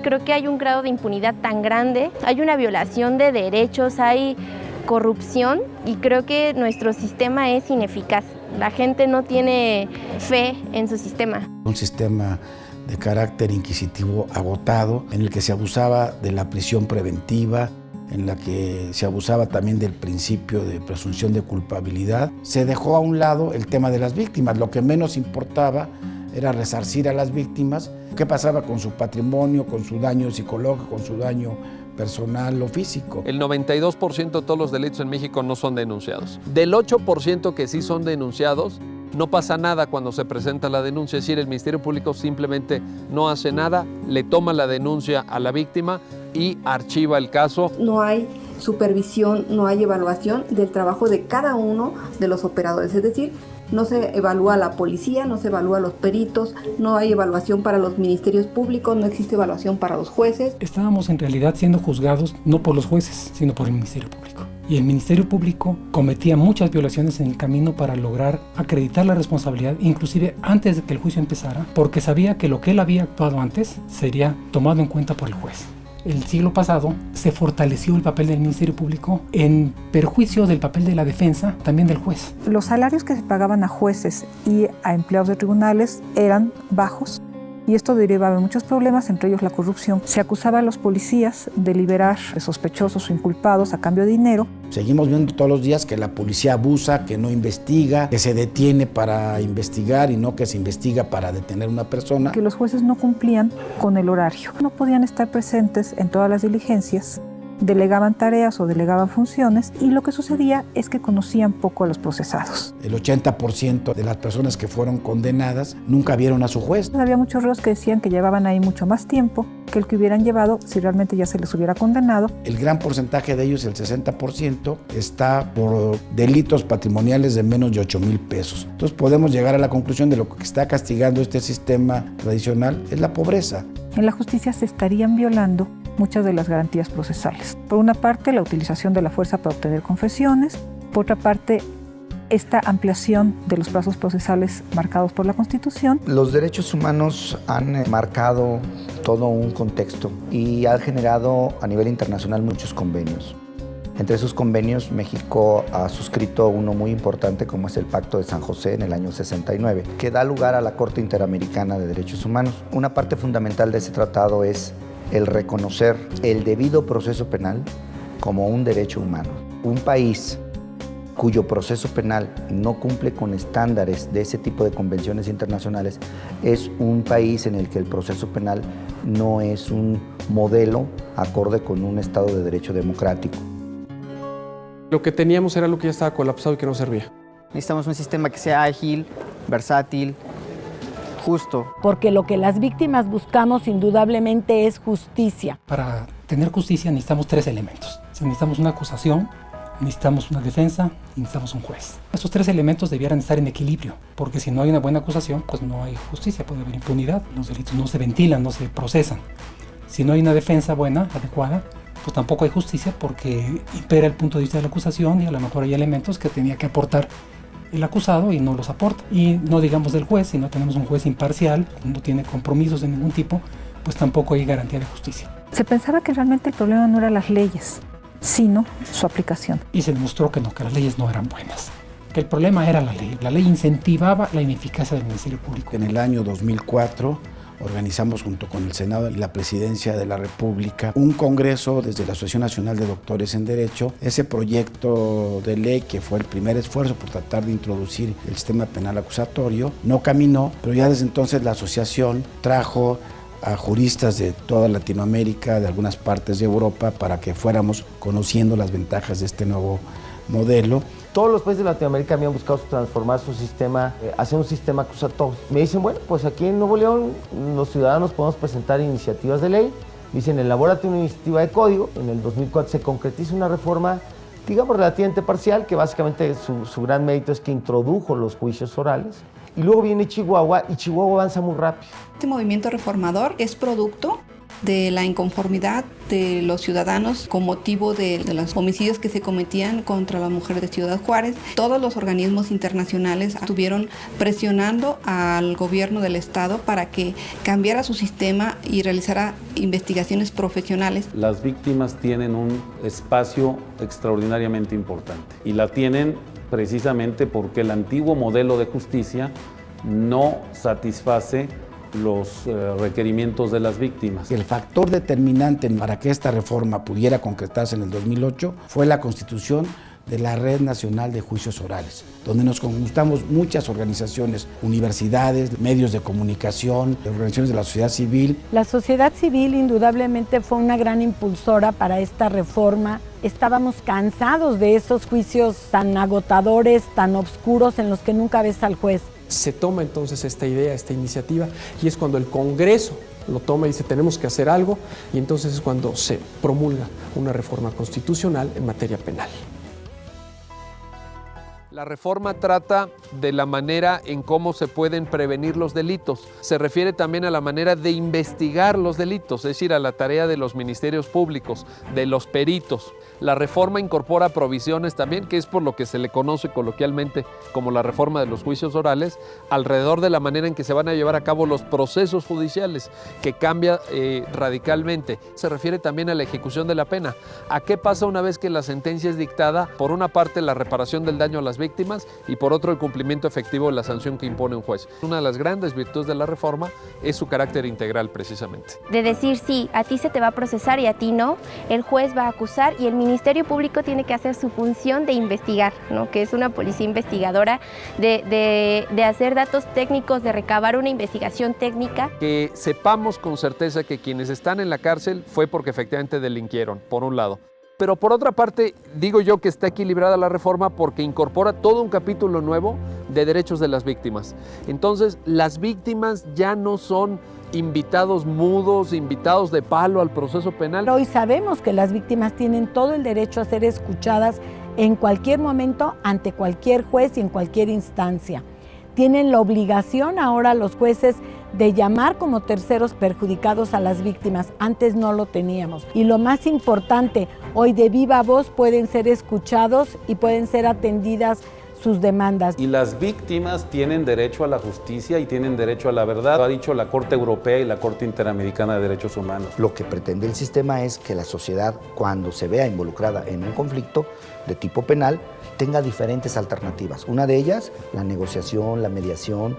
Creo que hay un grado de impunidad tan grande, hay una violación de derechos, hay corrupción y creo que nuestro sistema es ineficaz. La gente no tiene fe en su sistema. Un sistema de carácter inquisitivo agotado, en el que se abusaba de la prisión preventiva, en la que se abusaba también del principio de presunción de culpabilidad. Se dejó a un lado el tema de las víctimas. Lo que menos importaba era resarcir a las víctimas. ¿Qué pasaba con su patrimonio, con su daño psicológico, con su daño personal o físico? El 92% de todos los delitos en México no son denunciados. Del 8% que sí son denunciados, no pasa nada cuando se presenta la denuncia, es decir, el Ministerio Público simplemente no hace nada, le toma la denuncia a la víctima y archiva el caso. No hay supervisión, no hay evaluación del trabajo de cada uno de los operadores, es decir, no se evalúa a la policía, no se evalúa a los peritos, no hay evaluación para los ministerios públicos, no existe evaluación para los jueces. Estábamos en realidad siendo juzgados no por los jueces, sino por el Ministerio Público. Y el Ministerio Público cometía muchas violaciones en el camino para lograr acreditar la responsabilidad, inclusive antes de que el juicio empezara, porque sabía que lo que él había actuado antes sería tomado en cuenta por el juez. El siglo pasado se fortaleció el papel del Ministerio Público en perjuicio del papel de la defensa, también del juez. Los salarios que se pagaban a jueces y a empleados de tribunales eran bajos y esto derivaba de muchos problemas, entre ellos la corrupción. Se acusaba a los policías de liberar sospechosos o inculpados a cambio de dinero. Seguimos viendo todos los días que la policía abusa, que no investiga, que se detiene para investigar y no que se investiga para detener a una persona. Que los jueces no cumplían con el horario. No podían estar presentes en todas las diligencias, delegaban tareas o delegaban funciones y lo que sucedía es que conocían poco a los procesados. El 80% de las personas que fueron condenadas nunca vieron a su juez. Había muchos reos que decían que llevaban ahí mucho más tiempo que el que hubieran llevado si realmente ya se les hubiera condenado. El gran porcentaje de ellos, el 60%, está por delitos patrimoniales de menos de 8,000 pesos. Entonces podemos llegar a la conclusión de lo que está castigando este sistema tradicional es la pobreza. En la justicia se estarían violando muchas de las garantías procesales. Por una parte, la utilización de la fuerza para obtener confesiones. Por otra parte, esta ampliación de los plazos procesales marcados por la Constitución. Los derechos humanos han marcado todo un contexto y han generado a nivel internacional muchos convenios. Entre esos convenios, México ha suscrito uno muy importante como es el Pacto de San José en el año 69, que da lugar a la Corte Interamericana de Derechos Humanos. Una parte fundamental de ese tratado es el reconocer el debido proceso penal como un derecho humano. Un país cuyo proceso penal no cumple con estándares de ese tipo de convenciones internacionales es un país en el que el proceso penal no es un modelo acorde con un Estado de Derecho democrático. Lo que teníamos era lo que ya estaba colapsado y que no servía. Necesitamos un sistema que sea ágil, versátil, justo. Porque lo que las víctimas buscamos indudablemente es justicia. Para tener justicia necesitamos 3 elementos. Necesitamos una acusación, necesitamos una defensa y necesitamos un juez. Estos 3 elementos debieran estar en equilibrio, porque si no hay una buena acusación, pues no hay justicia, puede haber impunidad, los delitos no se ventilan, no se procesan. Si no hay una defensa buena, adecuada, pues tampoco hay justicia porque impera el punto de vista de la acusación y a lo mejor hay elementos que tenía que aportar el acusado y no los aporta. Y no digamos del juez, si no tenemos un juez imparcial, no tiene compromisos de ningún tipo, pues tampoco hay garantía de justicia. Se pensaba que realmente el problema no eran las leyes, sino su aplicación. Y se demostró que no, que las leyes no eran buenas, que el problema era la ley. La ley incentivaba la ineficacia del Ministerio Público. En el año 2004 organizamos junto con el Senado y la Presidencia de la República un congreso desde la Asociación Nacional de Doctores en Derecho. Ese proyecto de ley, que fue el primer esfuerzo por tratar de introducir el sistema penal acusatorio, no caminó, pero ya desde entonces la asociación trajo a juristas de toda Latinoamérica, de algunas partes de Europa, para que fuéramos conociendo las ventajas de este nuevo modelo. Todos los países de Latinoamérica habían buscado transformar su sistema, hacer un sistema acusatorio. Me dicen, bueno, pues aquí en Nuevo León los ciudadanos podemos presentar iniciativas de ley. Me dicen, elabórate una iniciativa de código. En el 2004 se concretiza una reforma, digamos, relativamente parcial, que básicamente su gran mérito es que introdujo los juicios orales. Y luego viene Chihuahua, y Chihuahua avanza muy rápido. Este movimiento reformador es producto de la inconformidad de los ciudadanos con motivo de los homicidios que se cometían contra la mujer de Ciudad Juárez. Todos los organismos internacionales estuvieron presionando al gobierno del estado para que cambiara su sistema y realizara investigaciones profesionales. Las víctimas tienen un espacio extraordinariamente importante y la tienen precisamente porque el antiguo modelo de justicia no satisface los requerimientos de las víctimas. El factor determinante para que esta reforma pudiera concretarse en el 2008 fue la constitución de la Red Nacional de Juicios Orales, donde nos conjuntamos muchas organizaciones, universidades, medios de comunicación, organizaciones de la sociedad civil. La sociedad civil indudablemente fue una gran impulsora para esta reforma. Estábamos cansados de esos juicios tan agotadores, tan oscuros, en los que nunca ves al juez. Se toma entonces esta idea, esta iniciativa, y es cuando el Congreso lo toma y dice tenemos que hacer algo, y entonces es cuando se promulga una reforma constitucional en materia penal. La reforma trata de la manera en cómo se pueden prevenir los delitos. Se refiere también a la manera de investigar los delitos, es decir, a la tarea de los ministerios públicos, de los peritos. La reforma incorpora provisiones también, que es por lo que se le conoce coloquialmente como la reforma de los juicios orales, alrededor de la manera en que se van a llevar a cabo los procesos judiciales, que cambia radicalmente. Se refiere también a la ejecución de la pena. ¿A qué pasa una vez que la sentencia es dictada? Por una parte, la reparación del daño a las víctimas y por otro, el cumplimiento efectivo de la sanción que impone un juez. Una de las grandes virtudes de la reforma es su carácter integral, precisamente. De decir, sí, a ti se te va a procesar y a ti no, el juez va a acusar y el Ministerio Público tiene que hacer su función de investigar, ¿no? Que es una policía investigadora, de hacer datos técnicos, de recabar una investigación técnica. Que sepamos con certeza que quienes están en la cárcel fue porque efectivamente delinquieron, por un lado. Pero por otra parte, digo yo que está equilibrada la reforma porque incorpora todo un capítulo nuevo de derechos de las víctimas. Entonces, las víctimas ya no son invitados mudos, invitados de palo al proceso penal. Hoy sabemos que las víctimas tienen todo el derecho a ser escuchadas en cualquier momento, ante cualquier juez y en cualquier instancia. Tienen la obligación ahora los jueces de llamar como terceros perjudicados a las víctimas. Antes no lo teníamos. Y lo más importante, hoy de viva voz pueden ser escuchados y pueden ser atendidas sus demandas. Y las víctimas tienen derecho a la justicia y tienen derecho a la verdad. Lo ha dicho la Corte Europea y la Corte Interamericana de Derechos Humanos. Lo que pretende el sistema es que la sociedad, cuando se vea involucrada en un conflicto de tipo penal, tenga diferentes alternativas. Una de ellas, la negociación, la mediación,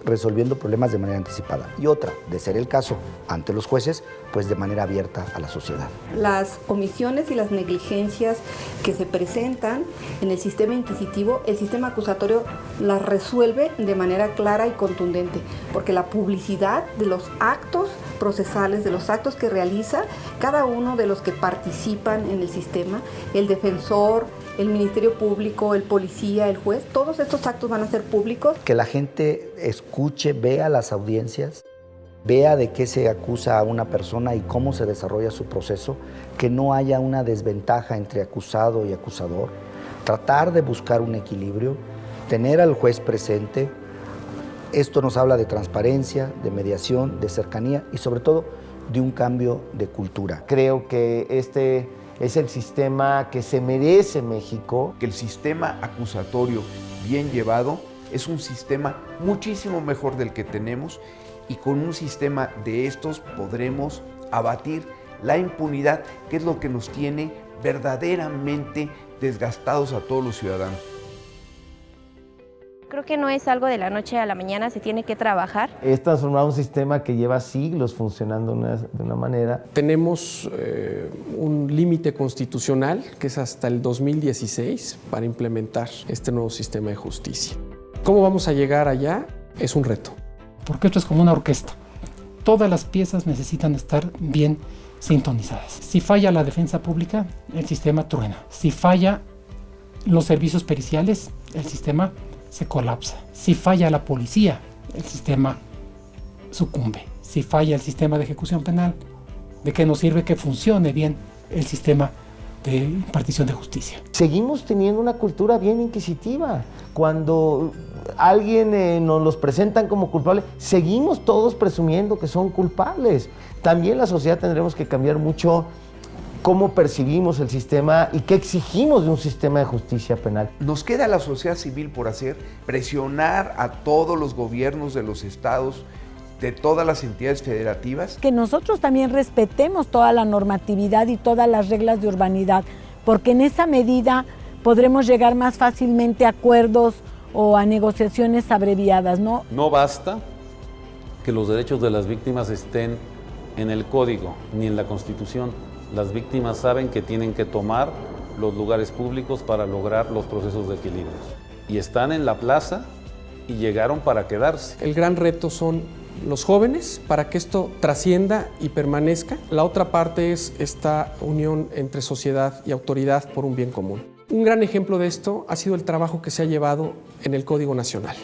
resolviendo problemas de manera anticipada. Y otra, de ser el caso, ante los jueces, pues de manera abierta a la sociedad. Las omisiones y las negligencias que se presentan en el sistema inquisitivo, el sistema acusatorio las resuelve de manera clara y contundente, porque la publicidad de los actos procesales, de los actos que realiza cada uno de los que participan en el sistema, el defensor, el Ministerio Público, el policía, el juez, todos estos actos van a ser públicos. Que la gente escuche, vea las audiencias, vea de qué se acusa a una persona y cómo se desarrolla su proceso, que no haya una desventaja entre acusado y acusador, tratar de buscar un equilibrio, tener al juez presente. Esto nos habla de transparencia, de mediación, de cercanía y sobre todo de un cambio de cultura. Creo que este es el sistema que se merece México. Que el sistema acusatorio bien llevado es un sistema muchísimo mejor del que tenemos y con un sistema de estos podremos abatir la impunidad, que es lo que nos tiene verdaderamente desgastados a todos los ciudadanos. Creo que no es algo de la noche a la mañana, se tiene que trabajar. Es transformar un sistema que lleva siglos funcionando de una manera. Tenemos un límite constitucional que es hasta el 2016 para implementar este nuevo sistema de justicia. ¿Cómo vamos a llegar allá? Es un reto. Porque esto es como una orquesta. Todas las piezas necesitan estar bien sintonizadas. Si falla la defensa pública, el sistema truena. Si falla los servicios periciales, el sistema se colapsa. Si falla la policía, el sistema sucumbe. Si falla el sistema de ejecución penal, ¿de qué nos sirve que funcione bien el sistema de impartición de justicia. Seguimos teniendo una cultura bien inquisitiva. Cuando alguien nos los presentan como culpables, seguimos todos presumiendo que son culpables. También la sociedad tendremos que cambiar mucho cómo percibimos el sistema y qué exigimos de un sistema de justicia penal. Nos queda la sociedad civil por hacer, presionar a todos los gobiernos de los estados, de todas las entidades federativas. Que nosotros también respetemos toda la normatividad y todas las reglas de urbanidad, porque en esa medida podremos llegar más fácilmente a acuerdos o a negociaciones abreviadas, ¿no? No basta que los derechos de las víctimas estén en el Código ni en la Constitución. Las víctimas saben que tienen que tomar los lugares públicos para lograr los procesos de equilibrio. Y están en la plaza y llegaron para quedarse. El gran reto son los jóvenes para que esto trascienda y permanezca. La otra parte es esta unión entre sociedad y autoridad por un bien común. Un gran ejemplo de esto ha sido el trabajo que se ha llevado en el Código Nacional,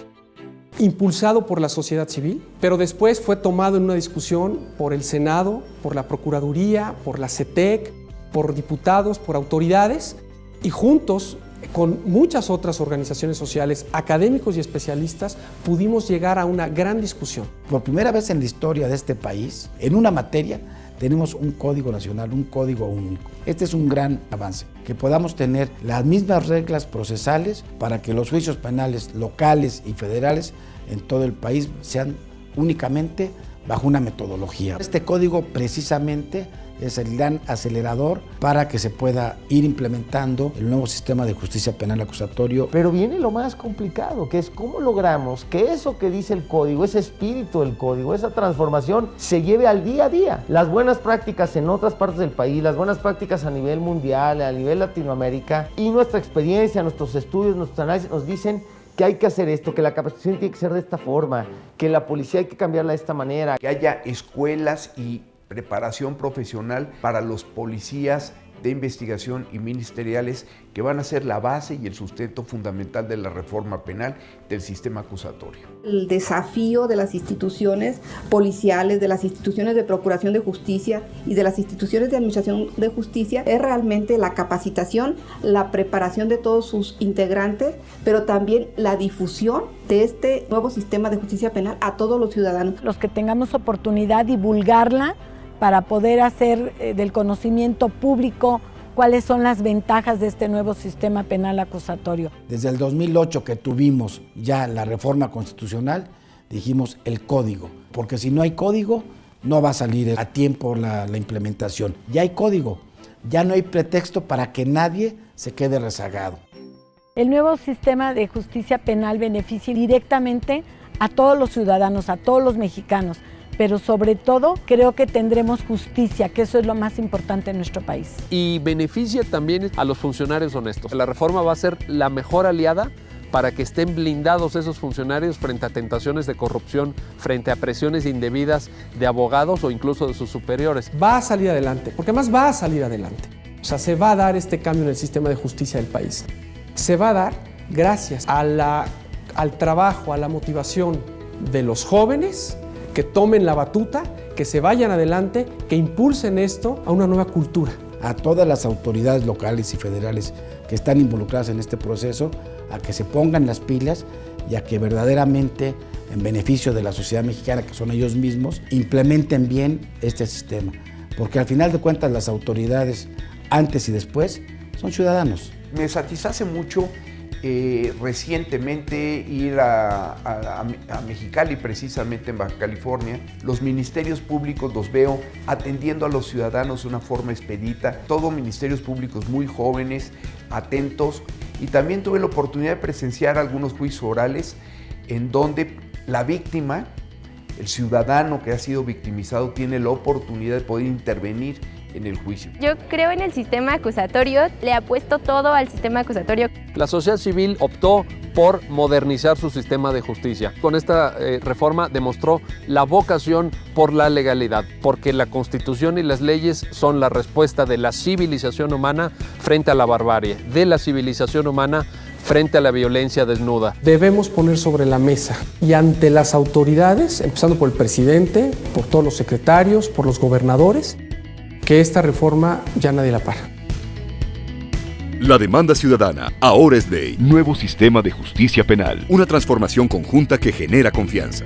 impulsado por la sociedad civil, pero después fue tomado en una discusión por el Senado, por la Procuraduría, por la CETEC, por diputados, por autoridades, y juntos, con muchas otras organizaciones sociales, académicos y especialistas, pudimos llegar a una gran discusión. Por primera vez en la historia de este país, en una materia, tenemos un código nacional, un código único. Este es un gran avance, que podamos tener las mismas reglas procesales para que los juicios penales locales y federales en todo el país sean únicamente bajo una metodología. Este código precisamente es el gran acelerador para que se pueda ir implementando el nuevo sistema de justicia penal acusatorio. Pero viene lo más complicado, que es cómo logramos que eso que dice el código, ese espíritu del código, esa transformación, se lleve al día a día. Las buenas prácticas en otras partes del país, las buenas prácticas a nivel mundial, a nivel Latinoamérica, y nuestra experiencia, nuestros estudios, nuestros análisis nos dicen que hay que hacer esto, que la capacitación tiene que ser de esta forma, que la policía hay que cambiarla de esta manera. Que haya escuelas y preparación profesional para los policías de investigación y ministeriales que van a ser la base y el sustento fundamental de la reforma penal del sistema acusatorio. El desafío de las instituciones policiales, de las instituciones de procuración de justicia y de las instituciones de administración de justicia es realmente la capacitación, la preparación de todos sus integrantes, pero también la difusión de este nuevo sistema de justicia penal a todos los ciudadanos. Los que tengamos oportunidad de divulgarla para poder hacer del conocimiento público cuáles son las ventajas de este nuevo sistema penal acusatorio. Desde el 2008 que tuvimos ya la reforma constitucional, dijimos el código, porque si no hay código, no va a salir a tiempo la implementación. Ya hay código, ya no hay pretexto para que nadie se quede rezagado. El nuevo sistema de justicia penal beneficia directamente a todos los ciudadanos, a todos los mexicanos, pero sobre todo creo que tendremos justicia, que eso es lo más importante en nuestro país. Y beneficia también a los funcionarios honestos. La reforma va a ser la mejor aliada para que estén blindados esos funcionarios frente a tentaciones de corrupción, frente a presiones indebidas de abogados o incluso de sus superiores. Va a salir adelante, porque además va a salir adelante. O sea, se va a dar este cambio en el sistema de justicia del país. Se va a dar gracias al trabajo, a la motivación de los jóvenes, que tomen la batuta, que se vayan adelante, que impulsen esto a una nueva cultura. A todas las autoridades locales y federales que están involucradas en este proceso, a que se pongan las pilas y a que verdaderamente, en beneficio de la sociedad mexicana, que son ellos mismos, implementen bien este sistema. Porque al final de cuentas las autoridades, antes y después, son ciudadanos. Me satisface mucho recientemente ir a Mexicali, precisamente en Baja California. Los ministerios públicos los veo atendiendo a los ciudadanos de una forma expedita, todos ministerios públicos muy jóvenes, atentos, y también tuve la oportunidad de presenciar algunos juicios orales en donde la víctima, el ciudadano que ha sido victimizado, tiene la oportunidad de poder intervenir en el juicio. Yo creo en el sistema acusatorio, le apuesto todo al sistema acusatorio. La sociedad civil optó por modernizar su sistema de justicia. Con esta reforma demostró la vocación por la legalidad, porque la Constitución y las leyes son la respuesta de la civilización humana frente a la barbarie, de la civilización humana frente a la violencia desnuda. Debemos poner sobre la mesa y ante las autoridades, empezando por el presidente, por todos los secretarios, por los gobernadores, que esta reforma ya nadie la para. La demanda ciudadana ahora es ley. Nuevo sistema de justicia penal. Una transformación conjunta que genera confianza.